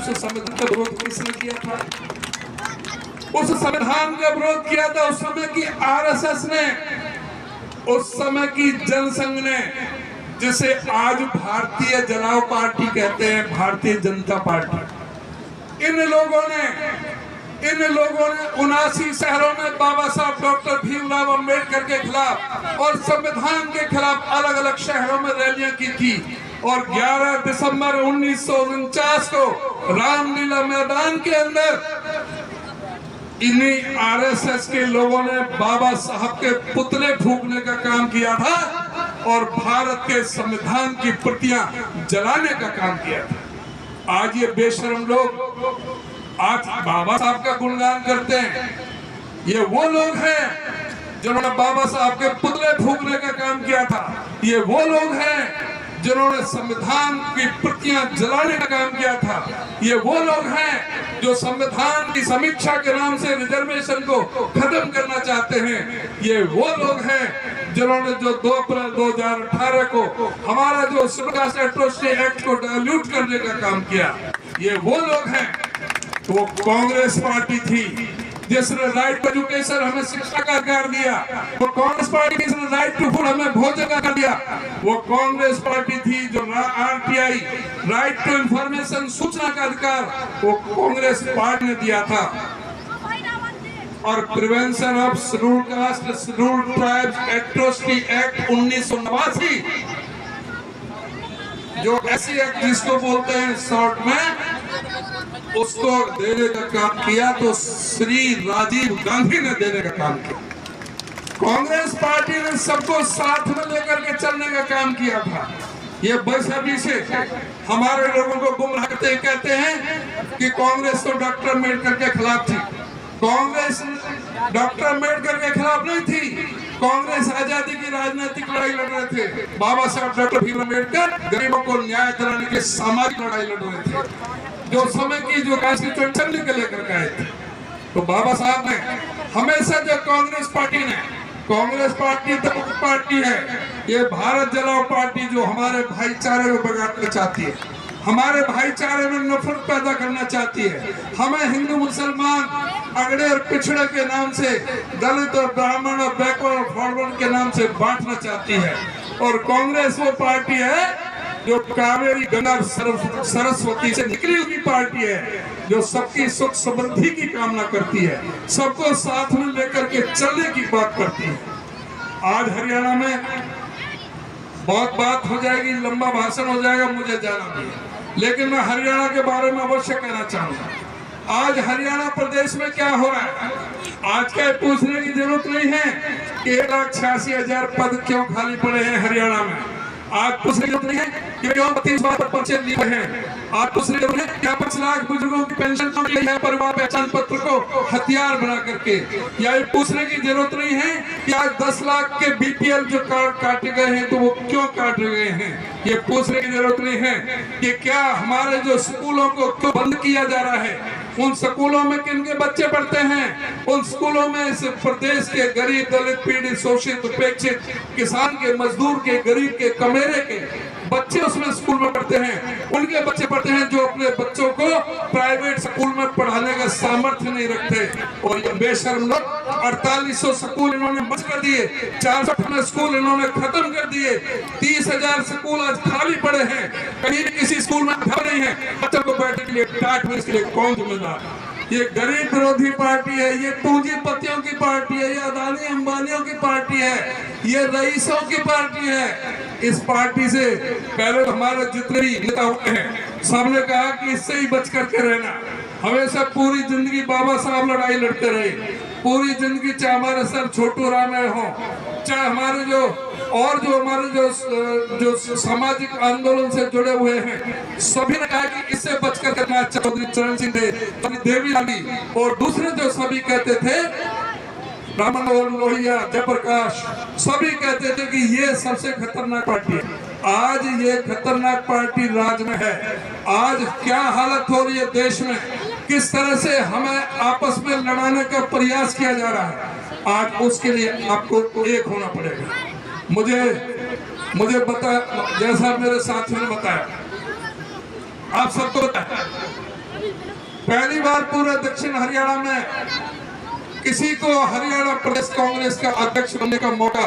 उस संविधान का विरोध किसने किया था? उस संविधान का विरोध किया था उस समय की आरएसएस ने, उस समय की जनसंघ ने, जिसे आज भारतीय जनता पार्टी कहते हैं, भारतीय जनता पार्टी। इन लोगों ने 79 शहरों में बाबा साहब डॉक्टर भीमराव अंबेडकर के खिलाफ और संविधान के खिलाफ अलग अलग शहरों में रैलियां की थी। और 11 दिसंबर 1949 को रामलीला मैदान के अंदर इन्हीं आरएसएस के लोगों ने बाबा साहब के पुतले फूंकने का काम किया था और भारत के संविधान की प्रतियां जलाने का काम किया था। आज ये बेशर्म लोग आज बाबा साहब का गुणगान करते हैं। ये वो लोग हैं जिन्होंने बाबा साहब के पुतले फूंकने का काम किया था। ये वो लोग हैं जिन्होंने संविधान की प्रतियां जलाने का काम किया था। ये वो लोग हैं जो संविधान की समीक्षा के नाम से रिजर्वेशन को खत्म करना चाहते हैं। ये वो लोग हैं जिन्होंने जो 2 अप्रैल 2018 को हमारा जो कास्ट एट्रोसिटी एक्ट को डाइल्यूट करने का काम किया। ये वो लोग हैं। वो कांग्रेस पार्टी थी जिसने राइट टू एजुकेशन हमें शिक्षा का अधिकार दिया। वो कांग्रेस पार्टी थी जिसने राइट टू फूड हमें भोजन का अधिकार दिया। वो कांग्रेस पार्टी थी जो आरटीआई राइट टू इंफॉर्मेशन सूचना का अधिकार वो कांग्रेस पार्टी ने दिया था। और prevention of scheduled caste scheduled tribes atrocity act 1989 जो ऐसी एक्ट जिसको बोलते हैं शॉर्ट में, उसको देने का काम किया तो श्री राजीव गांधी ने देने का काम किया। कांग्रेस पार्टी ने सबको साथ में लेकर के चलने का काम किया था। ये बेसब्री से हमारे लोगों को गुमराह करते कहते हैं कि कांग्रेस तो डॉक्टर अम्बेडकर के खिलाफ थी। कांग्रेस डॉक्टर अम्बेडकर के खिलाफ नहीं थी। कांग्रेस आजादी की राजनीतिक लड़ाई लड़ रहे थे। बाबा साहब डॉक्टर भीमराव अम्बेडकर गरीबों को न्याय दिलाने की सामाजिक लड़ाई लड़ रहे थे, जो समय की जो कॉन्स्टिट्यूशन के लेकर के आए थे। तो बाबा साहब ने हमेशा जो कांग्रेस पार्टी तो पार्टी है, ये भारत जलाओ पार्टी जो हमारे भाईचारे को बिगाड़ना चाहती है, हमारे भाईचारे में नफरत पैदा करना चाहती है, हमें हिंदू मुसलमान अगड़े और पिछड़े के नाम से, दलित और ब्राह्मण और बैकवर्ड और फॉरवर्ड के नाम से बांटना चाहती है। और कांग्रेस वो पार्टी है जो कावेरी गंगा सरस्वती से निकली हुई पार्टी है, जो सबकी सुख समृद्धि की कामना करती है, सबको साथ में लेकर के चलने की बात करती है। आज हरियाणा में बहुत बात हो जाएगी, लंबा भाषण हो जाएगा, मुझे जाना भी है, लेकिन मैं हरियाणा के बारे में अवश्य कहना चाहूंगा। आज हरियाणा प्रदेश में क्या हो रहा है, आज का पूछने की जरूरत नहीं है कि 1,86,000 पद क्यों खाली पड़े हैं हरियाणा में। आज पूछने की जरूरत नहीं है कि क्यों 32 बार पर पर्चे लिए हैं। आज पूछने की जरूरत है क्या 5 लाख बुजुर्गों की पेंशन क्यों ली है परिवार पहचान पत्र को हथियार बना करके। या ये पूछने की जरूरत नहीं है कि आज 10 लाख के बीपीएल जो कार्ड काटे गए हैं तो वो क्यों काटे गए हैं। ये पूछने की जरूरत नहीं है कि क्या हमारे जो स्कूलों को क्यों बंद किया जा रहा है, उन स्कूलों में किनके बच्चे पढ़ते हैं, उन स्कूलों में इस प्रदेश के गरीब दलित पीड़ित शोषित उपेक्षित किसान के मजदूर के गरीब के कमेरे के बच्चे उसमें स्कूल में पढ़ते हैं। उनके बच्चे पढ़ते हैं जो अपने बच्चों को प्राइवेट स्कूल में पढ़ाने का सामर्थ्य नहीं रखते। और ये बेशर्म लोग 4800 स्कूल इन्होंने बंद कर दिए, 400 स्कूल इन्होंने खत्म कर दिए, 30,000 स्कूल आज खाली पड़े हैं, कहीं किसी स्कूल में घर नहीं है बच्चों को बैठने के लिए, टाट में इसके लिए कौन जिम्मेदार। ये गरीब विरोधी पार्टी है, ये पूंजीपतियों की पार्टी है, ये अदानी अंबानियों की पार्टी है, ये रईसों की पार्टी है। इस पार्टी से पहले हमारे जितने भी नेता हुए हैं सबने कहा कि इससे ही बच करके रहना। हमेशा पूरी जिंदगी बाबा साहब लड़ाई लड़ते रहे, पूरी जिंदगी चाहे हमारे सर छोटू राम हो, चाहे हमारे जो सामाजिक आंदोलन से जुड़े हुए हैं, सभी ने कहा कि इससे बचकर करना। चौधरी चरण सिंह थे, देवी लाली और दूसरे जो सभी कहते थे, रामन लोहिया, जयप्रकाश, सभी कहते थे कि ये सबसे खतरनाक पार्टी है। आज ये खतरनाक पार्टी राज में है। आज क्या हालत हो रही है देश में, किस तरह से हमें आपस में लड़ाने का प्रयास किया जा रहा है, आज उसके लिए आपको एक होना पड़ेगा। मुझे बता, जैसा मेरे साथियों ने बताया, आप सबको बताया, पहली बार पूरे दक्षिण हरियाणा में किसी को हरियाणा प्रदेश कांग्रेस का अध्यक्ष बनने का मौका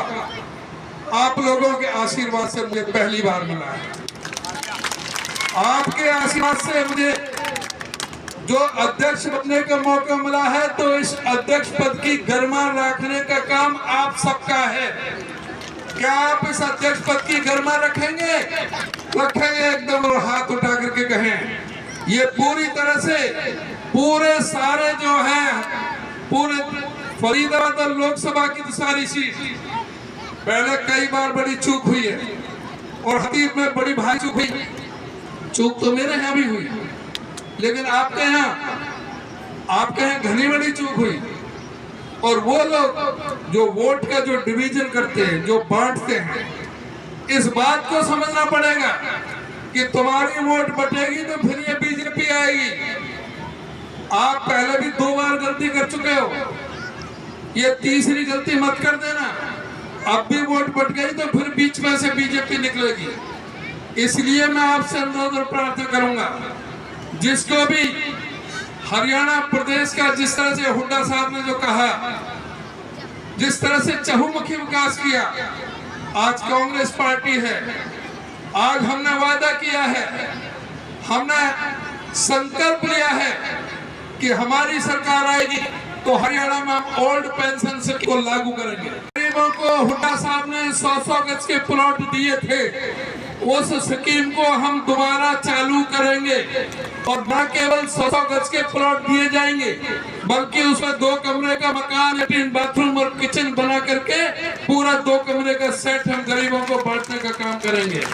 आप लोगों के आशीर्वाद से मुझे पहली बार मिला है। आपके आशीर्वाद से मुझे जो अध्यक्ष बनने का मौका मिला है, तो इस अध्यक्ष पद की गरिमा रखने का काम आप सबका है। क्या आप इस अध्यक्ष पद की गरिमा रखेंगे? रखेंगे एकदम, और हाथ उठा करके कहें। ये पूरी तरह से पूरे सारे जो है, पूरे फरीदाबाद लोकसभा की तो सारी सीट, पहले कई बार बड़ी चूक हुई है और हतीब में बड़ी भारी चूक हुई। चूक तो मेरे यहाँ भी हुई, लेकिन आपके यहाँ घनी बड़ी चूक हुई। और वो लोग जो वोट का जो डिवीजन करते हैं, जो बांटते हैं, इस बात को समझना पड़ेगा कि तुम्हारी वोट बटेगी तो फिर ये बीजेपी आएगी। आप पहले भी 2 बार गलती कर चुके हो, ये तीसरी गलती मत कर देना। अब भी वोट बट गई तो फिर बीच में से बीजेपी निकलेगी। इसलिए मैं आपसे अनुरोध और प्रार्थना करूंगा, जिसको भी हरियाणा प्रदेश का, जिस तरह से हुड्डा साहब ने जो कहा, जिस तरह से चहुमुखी विकास किया, आज कांग्रेस पार्टी है। आज हमने वादा किया है, हमने संकल्प लिया है कि हमारी सरकार आएगी तो हरियाणा में हम ओल्ड पेंशन स्कीम को लागू करेंगे। गरीबों को हुड्डा साहब ने 100-100 गज के प्लॉट दिए थे, उस स्कीम को हम दोबारा चालू करेंगे। और न केवल 100 गज के प्लॉट दिए जाएंगे, बल्कि उसमें 2 कमरे का मकान, लैट्रिन, बाथरूम और किचन बना करके पूरा 2 कमरे का सेट हम गरीबों को बांटने का काम करेंगे।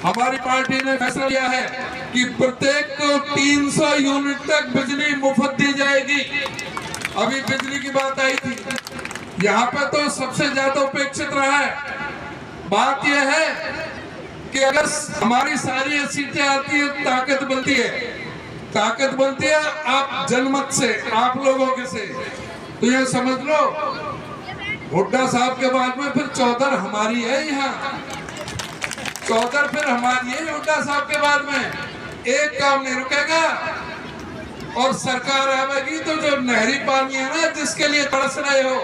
हमारी पार्टी ने फैसला लिया है कि प्रत्येक को 300 यूनिट तक बिजली मुफ्त दी जाएगी। अभी बिजली की बात आई थी, यहाँ पे तो सबसे ज्यादा उपेक्षित रहा है। बात यह है कि अगर हमारी सारी सीटें आती है, ताकत बनती है, ताकत बनती है आप जनमत से, आप लोगों के से। तो ये समझ लो, हुड्डा साहब के बाद में फिर चौधर हमारी है, यहाँ चौधर फिर हमारी है। हुड्डा साहब के बाद में एक काम नहीं रुकेगा और सरकार आवेगी तो जो नहरी पानी है ना, जिसके लिए तरस रहे हो,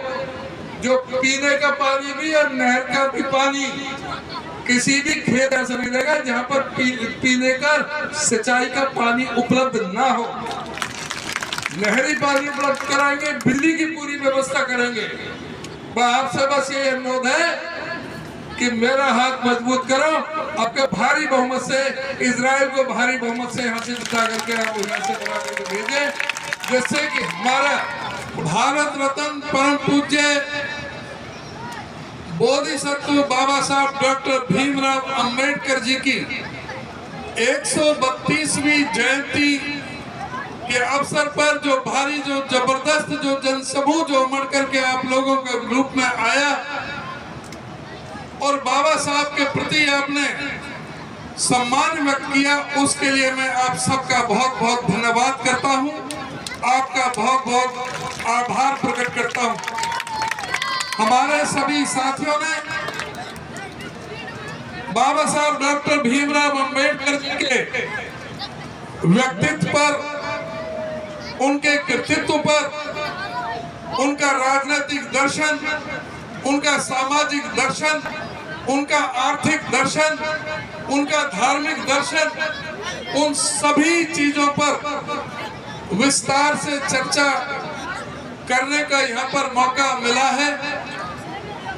जो पीने का पानी भी और नहर का भी पानी, किसी भी खेत ऐसा नहीं रहेगा जहां पर पीने का, सिंचाई का पानी उपलब्ध ना हो। नहरी पानी उपलब्ध कराएंगे, बिजली की पूरी व्यवस्था करेंगे। आपसे बस ये अनुरोध है कि मेरा हाथ मजबूत करो, आपके भारी बहुमत से, इजराइल को भारी बहुमत से यहाँ से जिता करके आप यहाँ से बना करके भेजे, जिससे कि हमारा भारत रत्न परम पूज्य बोधिसत्व बाबा साहब डॉक्टर भीमराव अंबेडकर जी की 132वीं जयंती के अवसर पर जो भारी, जो जबरदस्त, जो जनसमूह जो उमड़ करके आप लोगों के रूप में आया और बाबा साहब के प्रति आपने सम्मान व्यक्त किया, उसके लिए मैं आप सबका बहुत बहुत धन्यवाद करता हूं, आपका बहुत बहुत आभार प्रकट करता हूं। हमारे सभी साथियों ने बाबा साहब डॉक्टर भीमराव अंबेडकर जी के व्यक्तित्व पर, उनके कृतित्व पर, उनका राजनीतिक दर्शन, उनका सामाजिक दर्शन, उनका आर्थिक दर्शन, उनका धार्मिक दर्शन, उन सभी चीजों पर विस्तार से चर्चा करने का यहाँ पर मौका मिला है।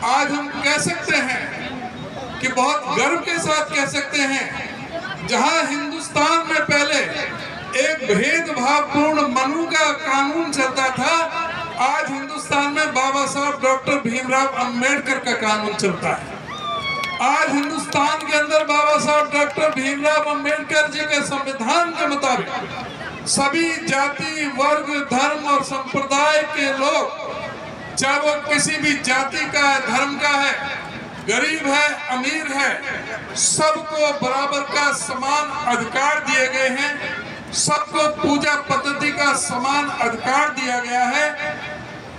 आज हम कह सकते हैं कि बहुत गर्व के साथ कह सकते हैं, जहां हिंदुस्तान में पहले एक भेदभावपूर्ण मनु का कानून चलता था, आज हिंदुस्तान में बाबा साहब डॉक्टर भीमराव अंबेडकर का कानून चलता है। आज हिंदुस्तान के अंदर बाबा साहब डॉक्टर भीमराव अंबेडकर जी के संविधान के मुताबिक सभी जाति, वर्ग, धर्म और संप्रदाय के लोग, चाहे वो किसी भी जाति का है, धर्म का है, गरीब है, अमीर है, सबको बराबर का समान अधिकार दिए गए हैं। सबको पूजा पद्धति का समान अधिकार दिया गया है।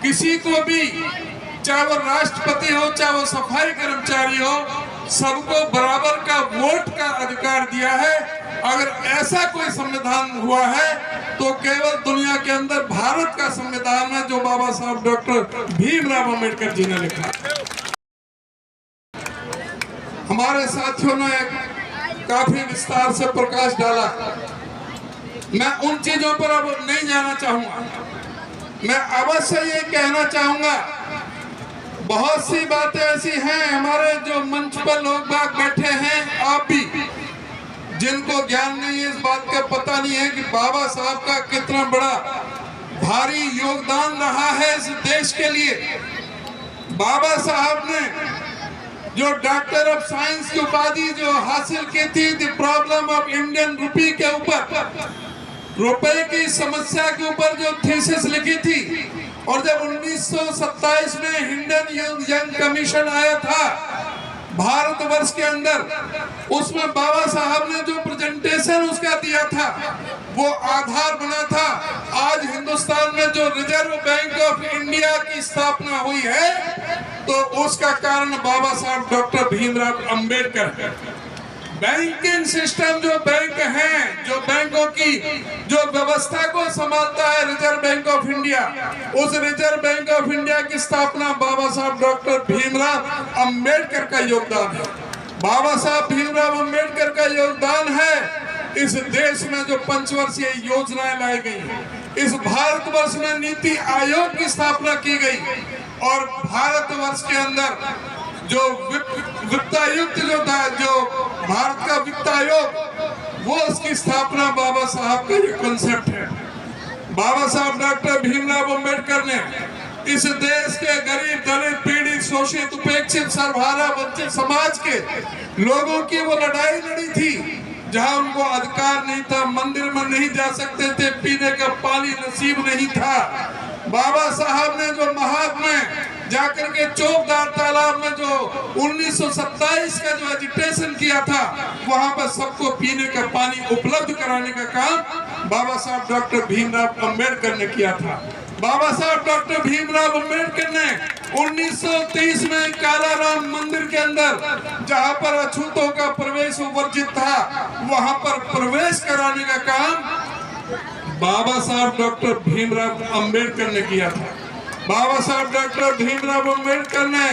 किसी को भी, चाहे वो राष्ट्रपति हो, चाहे वो सफाई कर्मचारी हो, सबको बराबर का वोट का अधिकार दिया है। अगर ऐसा कोई संविधान हुआ है तो केवल दुनिया के अंदर भारत का संविधान है, जो बाबा साहब डॉक्टर भीमराव अंबेडकर जी ने लिखा। हमारे साथियों ने काफी विस्तार से प्रकाश डाला, मैं उन चीजों पर अब नहीं जाना चाहूंगा। मैं अवश्य ये कहना चाहूंगा, बहुत सी बातें ऐसी हैं, हमारे जो मंच पर लोग बाग बैठे हैं, आप भी, जिनको ज्ञान नहीं है, इस बात का पता नहीं है कि बाबा साहब का कितना बड़ा भारी योगदान रहा है इस देश के लिए। बाबा साहब ने जो डॉक्टर ऑफ साइंस की उपाधि जो हासिल की थी, the problem of Indian rupee के ऊपर, रुपए की समस्या के ऊपर जो थीसिस लिखी थी, और जब 1927 में इंडियन यंग कमीशन आया था भारतवर्ष के अंदर, उसमें बाबा साहब ने जो प्रेजेंटेशन उसका दिया था वो आधार बना था। आज हिंदुस्तान में जो रिजर्व बैंक ऑफ इंडिया की स्थापना हुई है तो उसका कारण बाबा साहब डॉक्टर भीमराव अंबेडकर है। बैंकिंग सिस्टम जो बैंक है, जो बैंकों की जो व्यवस्था को संभालता है रिजर्व बैंक ऑफ इंडिया, उस रिजर्व बैंक ऑफ इंडिया की स्थापना बाबा साहब डॉक्टर भीमराव अंबेडकर का योगदान है। बाबा साहब भीमराव अंबेडकर का योगदान है इस देश में जो पंचवर्षीय योजनाएं लाई गई, इस भारतवर्ष में नीति आयोग की स्थापना की गई, और भारतवर्ष के अंदर जो वित्तायुक्त जो था, जो भारत का वित्त आयोग, वो उसकी स्थापना बाबा साहब का ये कॉन्सेप्ट है। बाबा साहब डॉक्टर भीमराव अंबेडकर ने इस देश के गरीब, दलित, पीड़ित, शोषित, उपेक्षित, सर्वहारा, वंचित समाज के लोगों की वो लड़ाई लड़ी थी, जहां उनको अधिकार नहीं था, मंदिर में नहीं जा सकते थे, पीने का पानी नसीब नहीं था। बाबा साहब ने जो महाद में जाकर के चौकदार तालाब में जो 1927 का जो एजिटेशन किया था, वहां पर सबको पीने का पानी उपलब्ध कराने का काम बाबा साहब डॉक्टर भीमराव अंबेडकर ने किया था। बाबा साहब डॉक्टर भीमराव अंबेडकर ने 1930 में कालाराम मंदिर के अंदर, जहां पर अछूतों का प्रवेश वर्जित था, वहां पर प्रवेश कराने का काम बाबा साहब डॉक्टर भीमराव अंबेडकर ने किया था। बाबा साहब डॉक्टर भीमराव अंबेडकर ने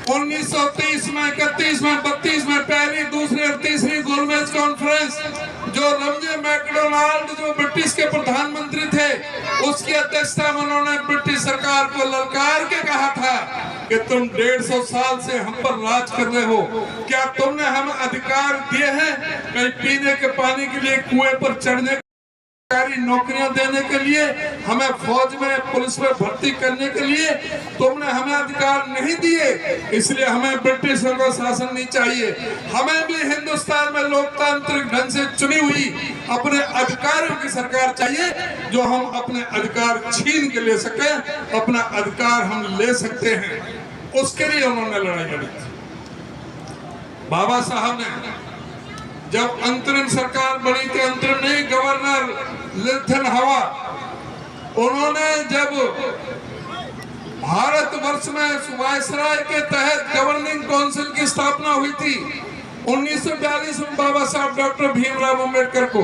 1930 में, 31 में, 32 में पहली, दूसरी और तीसरी गोलमेज कॉन्फ्रेंस, जो रमजे मैकडोनाल्ड जो ब्रिटिश के प्रधानमंत्री थे, उसकी अध्यक्षता में उन्होंने ब्रिटिश सरकार को ललकार के कहा था कि तुम 150 साल से हम पर राज कर रहे हो, क्या तुमने हमें अधिकार दिए हैं कहीं पीने के पानी के लिए, कुएं पर चढ़ने, नौकरियां देने के लिए, हमें फौज में, पुलिस में भर्ती करने के लिए तुमने हमें अधिकार नहीं दिए, इसलिए हमें ब्रिटिशों का शासन नहीं चाहिए। हमें भी हिंदुस्तान में लोकतांत्रिक ढंग से चुनी हुई अपने अधिकारों की सरकार चाहिए, जो हम अपने अधिकार छीन के ले सके, अपना अधिकार हम ले सकते हैं। उसके लिए उन्होंने लड़ाई लड़ी। बाबा साहब ने जब अंतरिम सरकार बनी थी, अंतरिम नहीं, गवर्नर लिथन हवा, उन्होंने जब भारतवर्ष में वायसराय के तहत गवर्निंग काउंसिल की स्थापना हुई थी 1942 में, बाबा साहब डॉक्टर भीमराव अंबेडकर को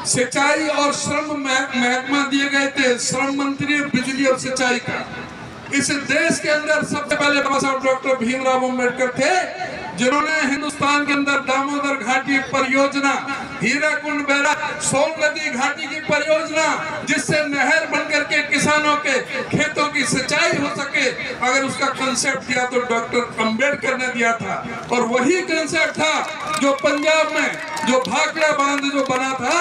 सिंचाई और श्रम महकमा दिए गए थे, श्रम मंत्री, बिजली और सिंचाई का। इस देश के अंदर सबसे पहले बाबा साहब डॉक्टर भीमराव अंबेडकर थे, जिन्होंने हिंदुस्तान के अंदर दामोदर घाटी परियोजना, हीराकुंड बैरा, सोन नदी घाटी की परियोजना, जिससे नहर बनकर के किसानों के खेतों की सिंचाई हो सके, अगर उसका कंसेप्ट दिया तो डॉक्टर अंबेडकर ने दिया था। और वही कंसेप्ट था जो पंजाब में जो भाखड़ा बांध जो बना था,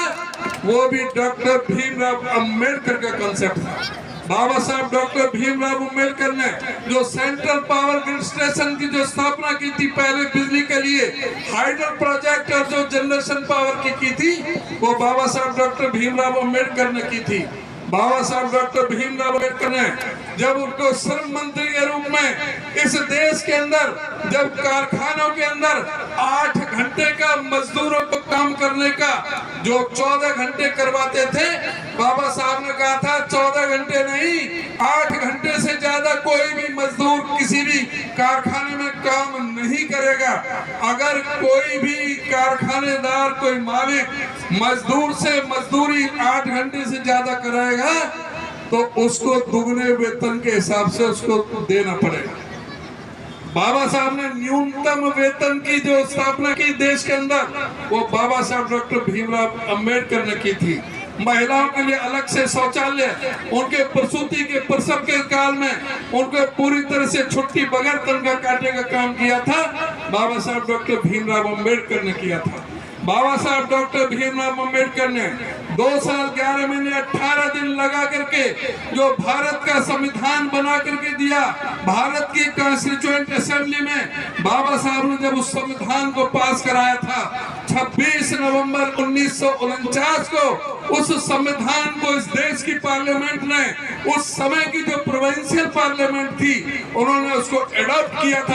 वो भी डॉक्टर भीमराव अंबेडकर का कंसेप्ट था। बाबा साहब डॉक्टर भीमराव अंबेडकर ने जो सेंट्रल पावर ग्रिड स्टेशन की जो स्थापना की थी, पहले बिजली के लिए हाइडल प्रोजेक्ट और जो जनरेशन पावर की थी, वो बाबा साहब डॉक्टर भीमराव अंबेडकर ने की थी। बाबा साहब डॉक्टर भीमराव अंबेडकर ने जब उनको श्रम मंत्री के रूप में इस देश के अंदर, जब कारखानों के अंदर 8 घंटे का मजदूरों को काम करने का जो 14 घंटे करवाते थे, बाबा साहब ने कहा था 14 घंटे नहीं, 8 घंटे से ज्यादा कोई भी मजदूर किसी भी कारखाने में काम नहीं करेगा। अगर कोई भी कारखानेदार, कोई मालिक मजदूर से मजदूरी 8 घंटे से ज्यादा कराएगा तो उसको दुगने वेतन के हिसाब से उसको देना पड़ेगा। बाबा साहब ने न्यूनतम वेतन की जो स्थापना की देश के अंदर, वो बाबा साहब डॉक्टर भीमराव अंबेडकर ने की थी। महिलाओं के लिए अलग से शौचालय, उनके प्रसूति के प्रसव के काल में उनको पूरी तरह से छुट्टी बगैर तनख्वाह काटने का काम किया था, बाबा साहब डॉक्टर भीमराव अंबेडकर ने किया था। बाबा साहब डॉक्टर भीमराव अंबेडकर ने 2 साल 11 महीने 18 दिन लगा करके जो भारत का संविधान बना करके दिया, भारत की कॉन्स्टिट्यूएंट असेंबली में बाबा साहब ने जब उस संविधान को पास कराया था 26 नवंबर 1949 को, उस संविधान को इस देश की पार्लियामेंट ने, उस समय की जो प्रोविंशियल पार्लियामेंट थी, उन्होंने उसको एडॉप्ट किया था।